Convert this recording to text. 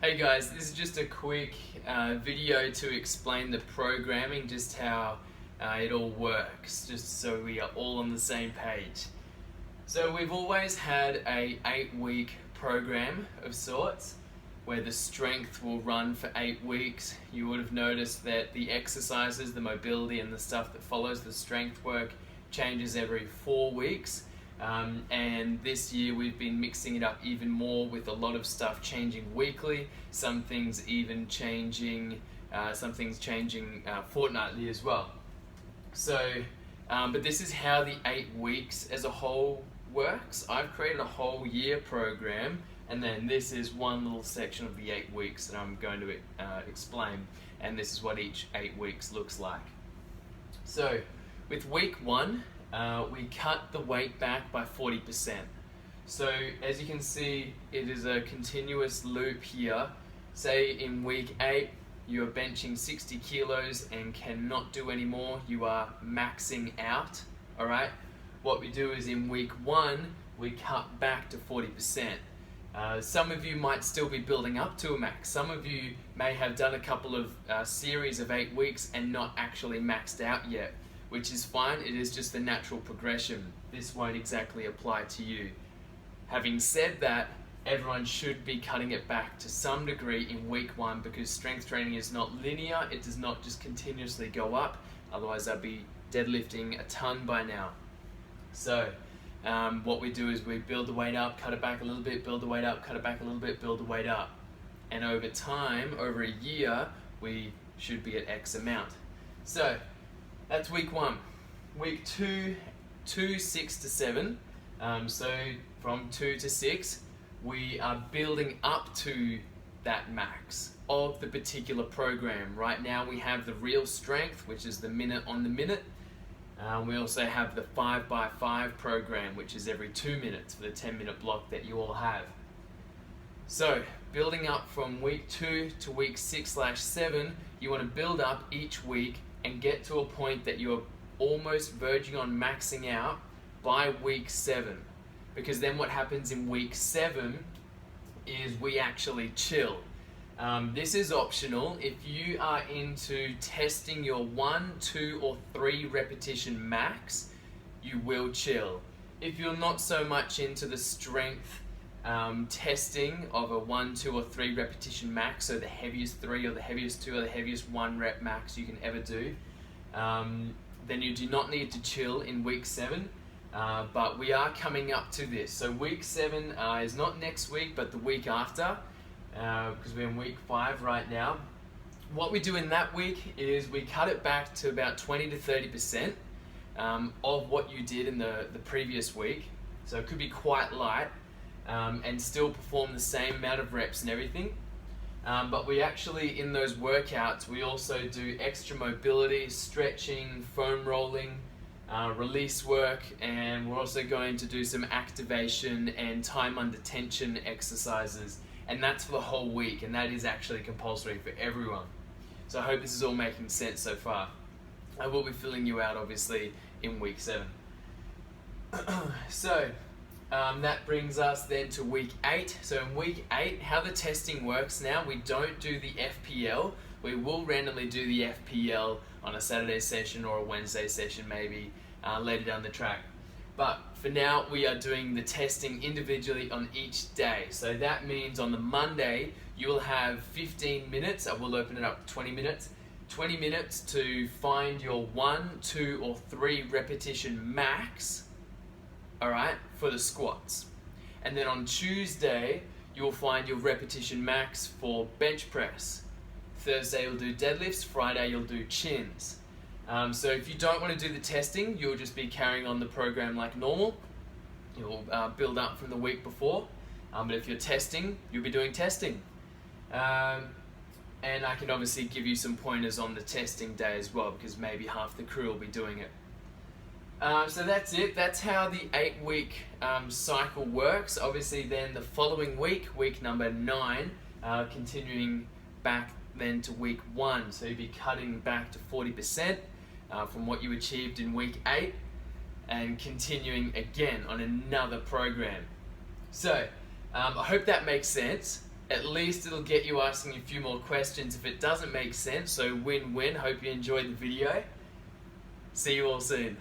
Hey guys, this is just a quick video to explain the programming, just how it all works, just so we are all on the same page. So we've always had a 8-week program of sorts, where the strength will run for 8 weeks. You would have noticed that the exercises, the mobility and the stuff that follows the strength work changes every 4 weeks. And this year we've been mixing it up even more with a lot of stuff changing weekly, some things even changing, fortnightly as well. So, but this is how the 8 weeks as a whole works. I've created a whole year program, and then this is one little section of the 8 weeks that I'm going to explain, and this is what each 8 weeks looks like. So, with week 1, we cut the weight back by 40%. So as you can see, it is a continuous loop here. Say in week 8, you are benching 60 kilos and cannot do any more. You are maxing out, all right? What we do is in week 1, we cut back to 40%. Some of you might still be building up to a max. Some of you may have done a couple of series of 8 weeks and not actually maxed out yet, which is fine. It is just the natural progression. This won't exactly apply to you. Having said that, everyone should be cutting it back to some degree in week 1, because strength training is not linear. It does not just continuously go up. Otherwise I'd be deadlifting a ton by now. So what we do is we build the weight up, cut it back a little bit, build the weight up, cut it back a little bit, build the weight up. And over time, over a year, we should be at X amount. So that's week 1. Week 2, 6 to 7. So from 2 to 6, we are building up to that max of the particular program. Right now we have the real strength, which is the minute on the minute. We also have the 5x5 program, which is every 2 minutes for the 10-minute block that you all have. So building up from week 2 to week 6/7, you want to build up each week and get to a point that you're almost verging on maxing out by week 7. Because then what happens in week 7 is we actually chill. This is optional. If you are into testing your 1, 2, or 3 repetition max, you will chill. If you're not so much into the strength testing of a 1, 2, or 3 repetition max, so the heaviest 3 or the heaviest 2 or the heaviest 1 rep max you can ever do, then you do not need to chill in week 7. But we are coming up to this. So week 7 is not next week, but the week after, because we're in week 5 right now. What we do in that week is we cut it back to about 20 to 30% of what you did in the previous week. So it could be quite light, and still perform the same amount of reps and everything. But we actually, in those workouts, we also do extra mobility, stretching, foam rolling, release work, and we're also going to do some activation and time under tension exercises. And that's for the whole week, and that is actually compulsory for everyone. So I hope this is all making sense so far. I will be filling you out, obviously, in week 7. So that brings us then to week 8. So in week 8, how the testing works now, we don't do the FPL. We will randomly do the FPL on a Saturday session or a Wednesday session maybe later down the track. But for now, we are doing the testing individually on each day. So that means on the Monday, you'll have 15 minutes. I will open it up to 20 minutes. 20 minutes to find your 1, 2, or 3 repetition max, all right, for the squats. And then on Tuesday, you'll find your repetition max for bench press. Thursday you'll do deadlifts, Friday you'll do chins. So if you don't want to do the testing, you'll just be carrying on the program like normal. You'll build up from the week before. But if you're testing, you'll be doing testing. And I can obviously give you some pointers on the testing day as well, because maybe half the crew will be doing it. So that's it. That's how the 8-week cycle works. Obviously then the following week, week number 9, continuing back then to week 1. So you'll be cutting back to 40% from what you achieved in week 8, and continuing again on another program. So I hope that makes sense. At least it'll get you asking a few more questions if it doesn't make sense. So win-win. Hope you enjoyed the video. See you all soon.